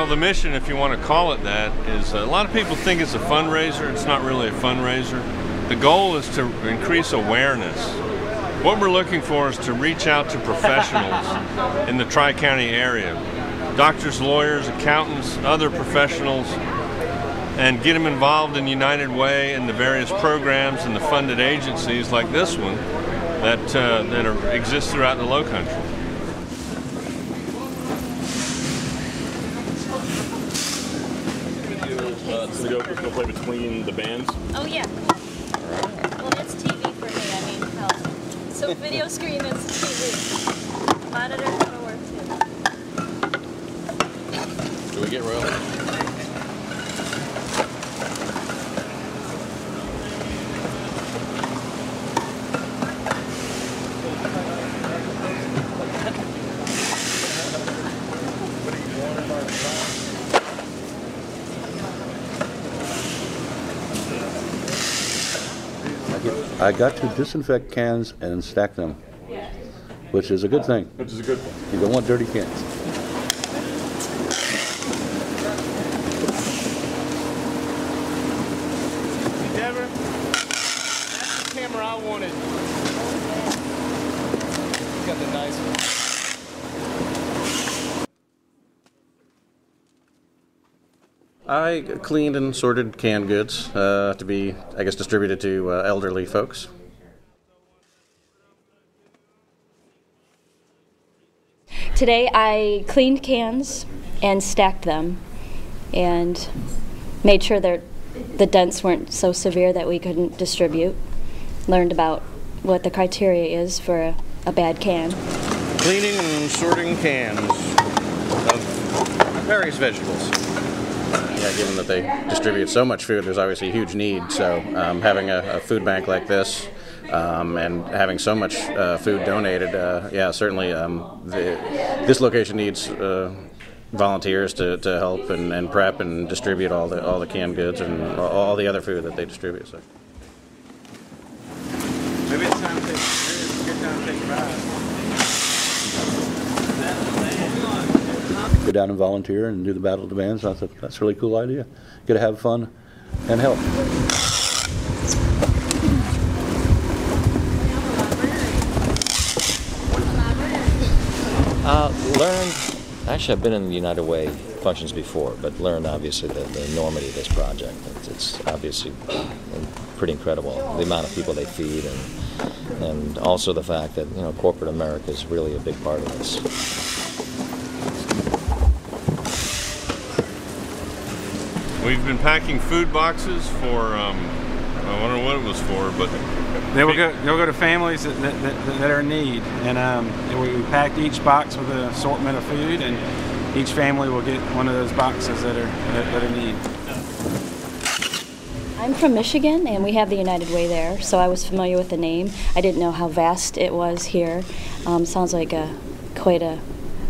Well, the mission, if you want to call it that, is a lot of people think it's a fundraiser. It's not really a fundraiser. The goal is to increase awareness. What we're looking for is to reach out to professionals in the Tri-County area, doctors, lawyers, accountants, other professionals, and get them involved in United Way and the various programs and the funded agencies like this one that exist throughout the Lowcountry. So go play between the bands? Oh yeah. Well, it's TV for me. I mean, hell. So video screen is TV. Monitor will work too. Do we get royalty? I got to disinfect cans and stack them, which is a good thing. Which is a good thing. You don't want dirty cans. Deborah, that's the camera I wanted. Got the nice one. I cleaned and sorted canned goods to be, I guess, distributed to elderly folks. Today I cleaned cans and stacked them and made sure that the dents weren't so severe that we couldn't distribute. Learned about what the criteria is for a bad can. Cleaning and sorting cans of various vegetables. Yeah, given that they distribute so much food, there's obviously a huge need. So having a food bank like this and having so much food donated, yeah, certainly this location needs volunteers to help and prep and distribute all the canned goods and all the other food that they distribute. So. Maybe it's time to take a ride. Go down and volunteer and do the Battle of the Bands. That's a really cool idea. Get to have fun and help. Actually, I've been in the United Way functions before, but learned obviously the enormity of this project. It's obviously pretty incredible, the amount of people they feed, and also the fact that corporate America is really a big part of this. We've been packing food boxes for, I don't know what it was for, but... They'll go to families that are in need, and we packed each box with an assortment of food, and each family will get one of those boxes that are in need. I'm from Michigan, and we have the United Way there, so I was familiar with the name. I didn't know how vast it was here. Sounds like quite a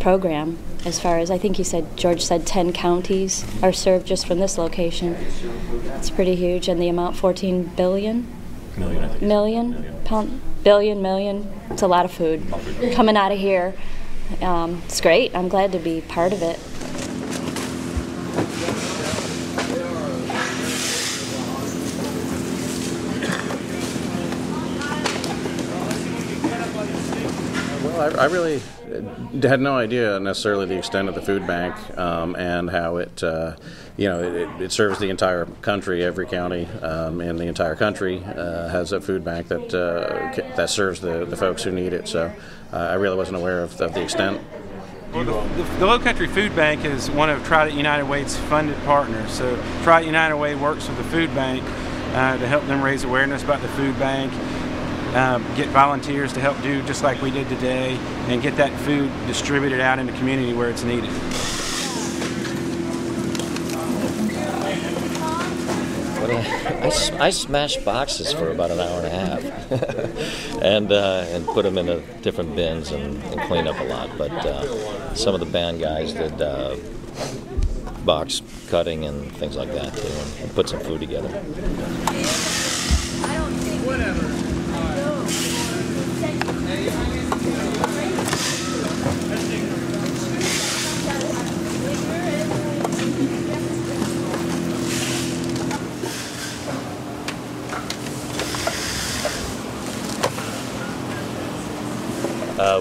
program. As far as, I think George said 10 counties are served just from this location. It's pretty huge, and the amount, 14 billion? Million. It's a lot of food coming out of here. It's great. I'm glad to be part of it. Well, I really had no idea necessarily the extent of the food bank and how it, it serves the entire country. Every county in the entire country has a food bank that serves the folks who need it. So I really wasn't aware of the extent. Well, the Lowcountry Food Bank is one of Trident United Way's funded partners. So Trident United Way works with the food bank to help them raise awareness about the food bank. Get volunteers to help do just like we did today, and get that food distributed out in the community where it's needed. I smashed boxes for about an hour and a half, and put them in different bins and cleaned up a lot. But some of the band guys did box cutting and things like that too, and put some food together.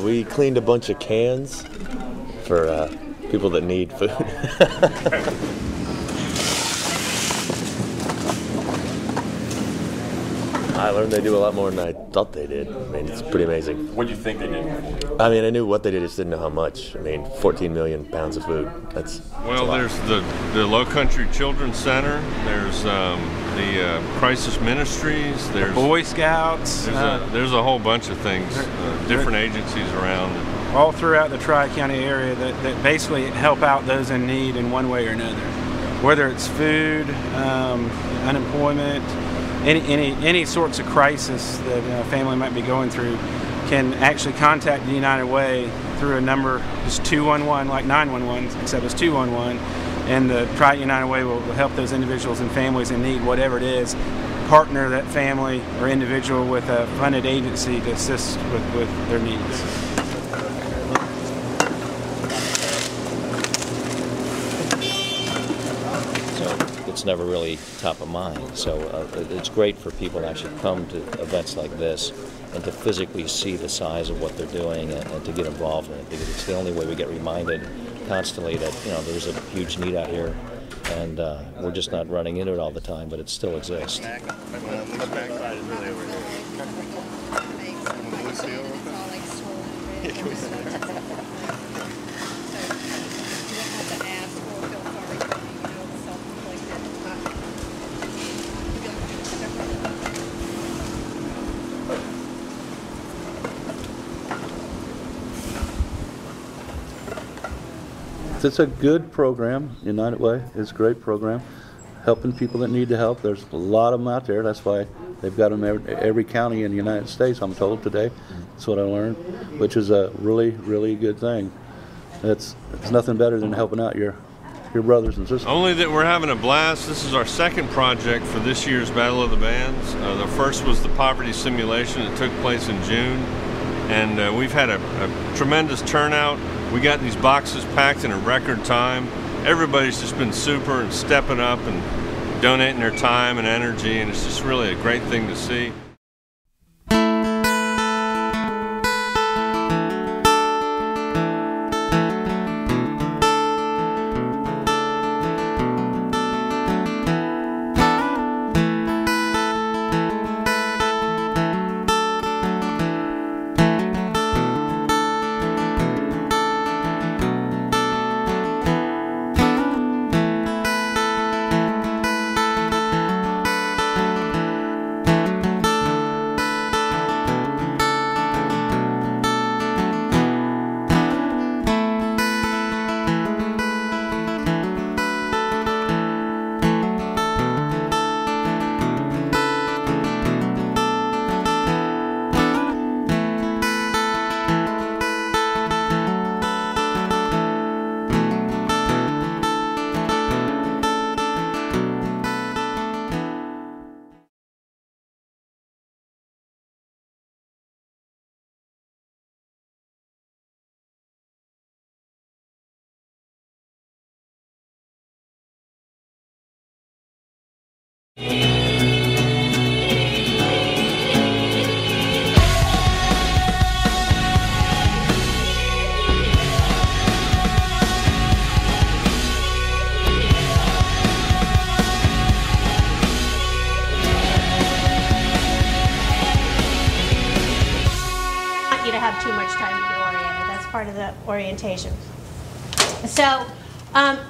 We cleaned a bunch of cans for people that need food. I learned they do a lot more than I thought they did. I mean, it's pretty amazing. What do you think they did before? I mean, I knew what they did, just didn't know how much. I mean, 14 million pounds of food. That's Well, there's the Low Country Children's Center. There's the Crisis Ministries. There's Boy Scouts. There's a whole bunch of things, different agencies around. All throughout the Tri-County area that basically help out those in need in one way or another. Whether it's food, unemployment, any sorts of crisis that a family might be going through, can actually contact the United Way through a number, just 211, like 911, except it's 211, and the Tri-United Way will help those individuals and families in need, whatever it is, partner that family or individual with a funded agency to assist with their needs. It's never really top of mind. So it's great for people to actually come to events like this and to physically see the size of what they're doing and to get involved in it, because it's the only way we get reminded constantly that, you know, there's a huge need out here, and we're just not running into it all the time, but it still exists. It's a good program. United Way is a great program, helping people that need the help. There's a lot of them out there. That's why they've got them every county in the United States, I'm told today. That's what I learned, which is a really, really good thing. It's nothing better than helping out your brothers and sisters. Only that we're having a blast. This is our second project for this year's Battle of the Bands. The first was the poverty simulation that took place in June, and we've had a tremendous turnout. We got these boxes packed in a record time. Everybody's just been super and stepping up and donating their time and energy, and it's just really a great thing to see. Too much time to get oriented. That's part of the orientation. So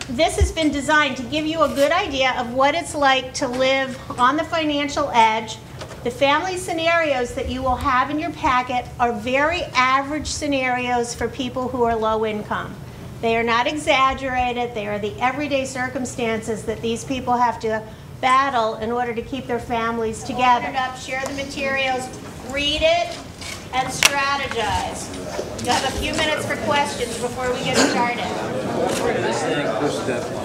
this has been designed to give you a good idea of what it's like to live on the financial edge. The family scenarios that you will have in your packet are very average scenarios for people who are low income. They are not exaggerated. They are the everyday circumstances that these people have to battle in order to keep their families together. Share the materials, read it, and strategize. You'll have a few minutes for questions before we get started. I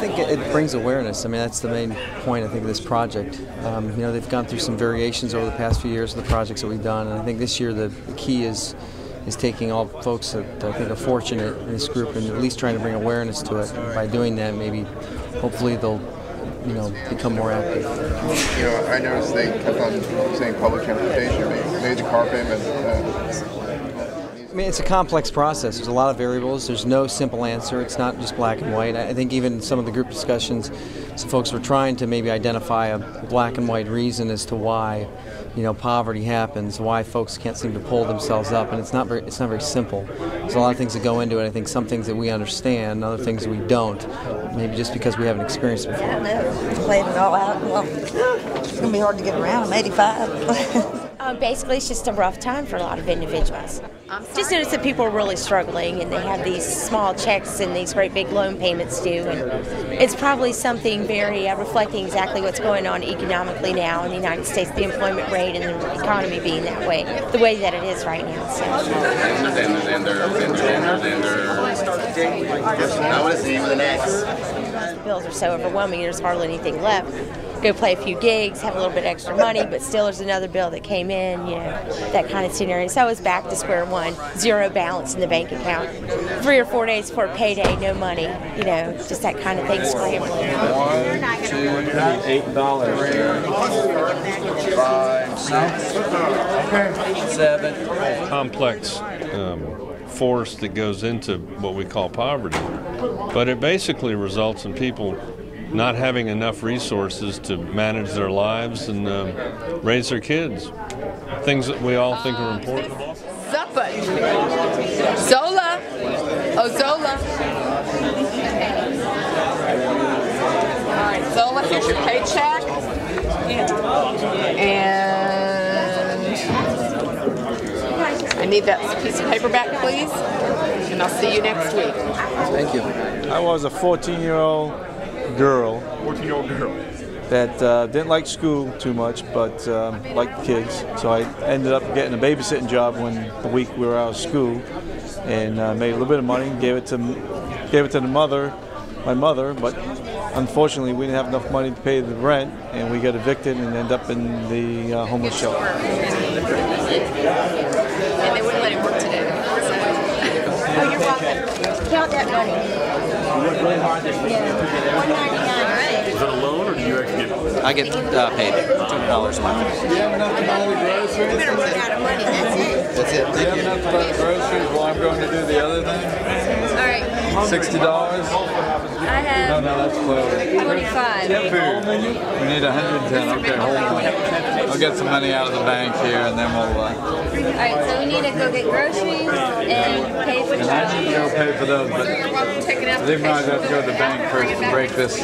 think it brings awareness. I mean, that's the main point, I think, of this project. You know, they've gone through some variations over the past few years of the projects that we've done, and I think this year the key is taking all folks that I think are fortunate in this group and at least trying to bring awareness to it. And by doing that, maybe, hopefully they'll, you know, become more active. You know, I noticed they kept on saying public transportation. They made the car payment. I mean, it's a complex process. There's a lot of variables. There's no simple answer. It's not just black and white. I think even in some of the group discussions, some folks were trying to maybe identify a black and white reason as to why, poverty happens, why folks can't seem to pull themselves up, and it's not very simple. There's a lot of things that go into it. I think some things that we understand, other things that we don't, maybe just because we haven't experienced it before. Playing it all out. Well, it's going to be hard to get around. I'm 85. Basically, it's just a rough time for a lot of individuals. Just notice that people are really struggling, and they have these small checks and these great big loan payments due, and it's probably something very reflecting exactly what's going on economically now in the United States, the employment rate and the economy being that way, the way that it is right now. So. The bills are so overwhelming, there's hardly anything left. Go play a few gigs, have a little bit extra money, but still there's another bill that came in, that kind of scenario. So I was back to square one, zero balance in the bank account. 3 or 4 days before payday, no money, just that kind of thing scrambling. $1, $2, $8. 5, 6, 7. Complex force that goes into what we call poverty, but it basically results in people not having enough resources to manage their lives and raise their kids. Things that we all think are important. Supper. Zola. Oh, Zola. All right, Zola, here's your paycheck. And I need that piece of paper back, please. And I'll see you next week. Thank you. I was a 14-year-old girl that didn't like school too much, but liked kids. So I ended up getting a babysitting job the week we were out of school, and made a little bit of money. Gave it to my mother, but unfortunately we didn't have enough money to pay the rent, and we got evicted and ended up in the homeless shelter. And they wouldn't let him work today. Oh, you're welcome. Count that money. $199. Is that a loan, or do you actually get? I get paid $200 a month. Do you have enough to buy the groceries? You better run out of money, that's it. That's it. Do you have enough to buy the groceries while I'm going to do the other thing? All right. $60? I have No, that's close. 25. Food. We need 110. Okay, hold on. I'll get some money out of the bank here, and then we'll. All right, so we need to go get groceries and pay for And I need to go pay for those, but I think I might have to go to the bank first to break this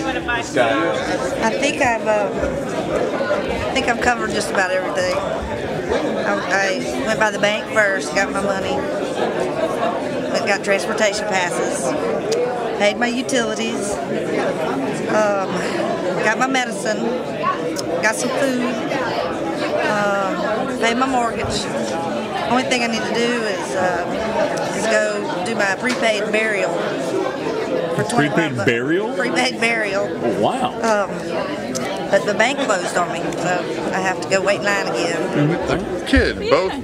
guy out. I think I've covered just about everything. I went by the bank first, got my money, got transportation passes, paid my utilities, got my medicine, got some food, paid my mortgage. Only thing I need to do is go do my prepaid burial for $25. Prepaid burial? Prepaid burial. Oh, wow. But the bank closed on me, so I have to go wait in line again. Kid, both.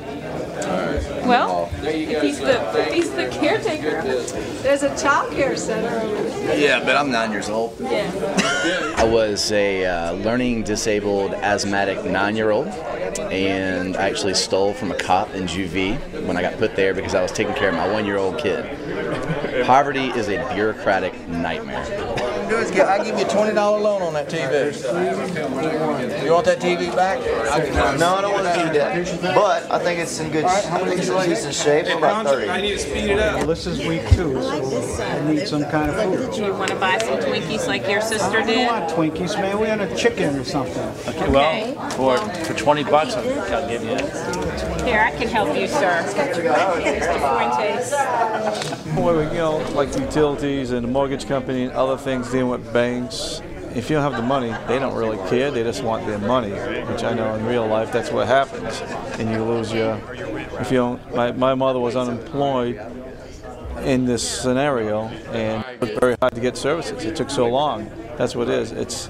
Well, if he's the caretaker, there's a child care center over there. Yeah, but I'm 9 years old. Yeah. I was a learning disabled asthmatic 9-year-old, and I actually stole from a cop in Juvie when I got put there because I was taking care of my 1-year-old kid. Poverty is a bureaucratic nightmare. I'll give you a $20 loan on that TV. You want that TV back? No, I don't want to do that. But I think it's in decent shape for about 30. I need to speed it up. Well, this is week 2, so I need some kind of food. Do you want to buy some Twinkies like your sister I don't did? want Twinkies, man. We want a chicken or something. Okay. Well, for $20, I'll give you it. Here, I can help you, sir. Mr. Fuentes. Well, like utilities and the mortgage company and other things dealing with banks, if you don't have the money, they don't really care. They just want their money, which I know in real life that's what happens. And you lose if you don't, my mother was unemployed in this scenario, and it was very hard to get services. It took so long. That's what it is. It's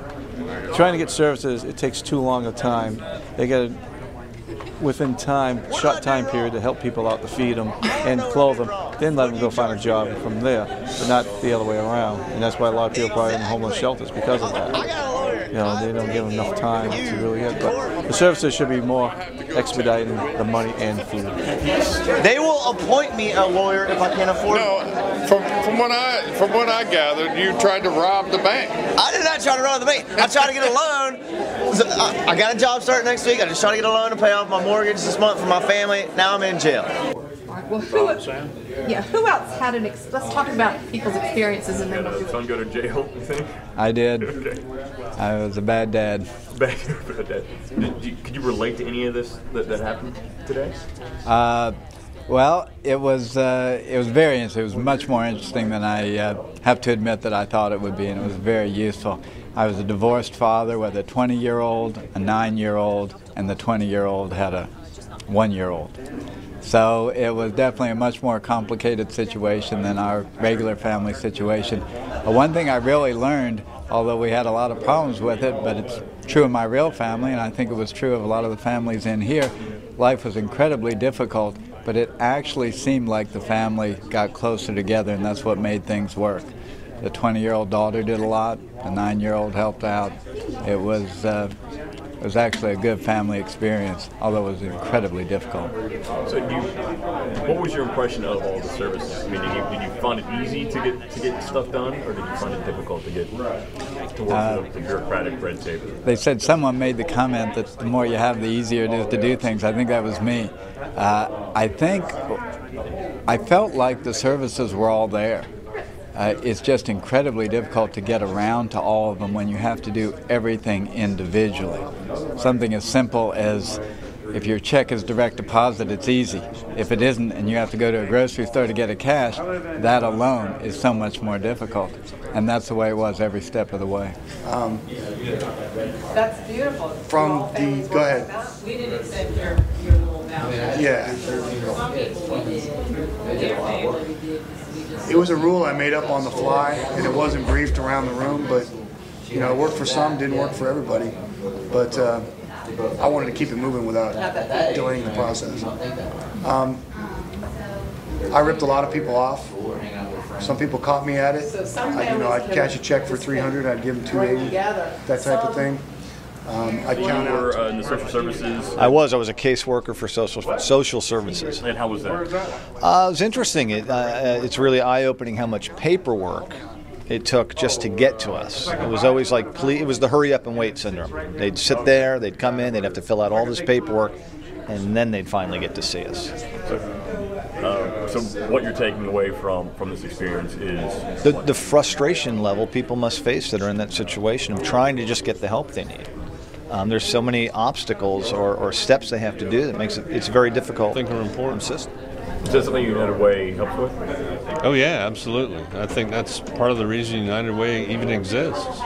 trying to get services, it takes too long a time. They got to, within short time period, to help people out, to feed them and clothe them, then let them go find a job from there, but not the other way around. And that's why a lot of people are probably in homeless shelters because of that. You know, they don't give them enough time to really get. But the services should be more expediting the money and food. They will appoint me a lawyer if I can't afford it. No, from what I gathered, you tried to rob the bank. I did not try to rob the bank. I tried to get a loan. I got a job starting next week. I just tried to get a loan to pay off my mortgage this month for my family. Now I'm in jail. Well, who else had let's talk about people's experiences and then Did son go to jail, you think? I did. Okay. I was a bad dad. Bad dad. Could you relate to any of this that happened today? Well, it was very interesting. It was much more interesting than I have to admit that I thought it would be, and it was very useful. I was a divorced father with a 20-year-old, a 9-year-old, and the 20-year-old had a 1-year-old. So it was definitely a much more complicated situation than our regular family situation. One thing I really learned, although we had a lot of problems with it, but it's true in my real family, and I think it was true of a lot of the families in here, life was incredibly difficult, but it actually seemed like the family got closer together, and that's what made things work. The 20-year-old daughter did a lot, the 9-year-old helped out. It was actually a good family experience, although it was incredibly difficult. So, what was your impression of all the services? I mean, did you find it easy to get stuff done, or did you find it difficult to work through the bureaucratic red tape? They said someone made the comment that the more you have, the easier it is to do things. I think that was me. I felt like the services were all there. It's just incredibly difficult to get around to all of them when you have to do everything individually. Something as simple as if your check is direct deposit, it's easy. If it isn't and you have to go to a grocery store to get a cash, that alone is so much more difficult. And that's the way it was every step of the way. That's beautiful. Go ahead. We didn't accept your little voucher. Yeah. It was a rule I made up on the fly, and it wasn't briefed around the room, but you know, it worked for some, didn't work for everybody. But I wanted to keep it moving without delaying the process. I ripped a lot of people off. Some people caught me at it. I'd cash a check for $300, I'd give them $280, that type of thing. I'd count out. You were in the social services? I was a caseworker for social services. And how was that? It was interesting. It's really eye-opening how much paperwork it took just to get to us. It was always like, it was the hurry up and wait syndrome. They'd sit there, they'd come in, they'd have to fill out all this paperwork, and then they'd finally get to see us. So what you're taking away from this experience is? The frustration level people must face that are in that situation of trying to just get the help they need. There's so many obstacles or steps they have to do that makes it's very difficult. I think are important. System. Is that something United Way helps with? Oh yeah, absolutely. I think that's part of the reason United Way even exists.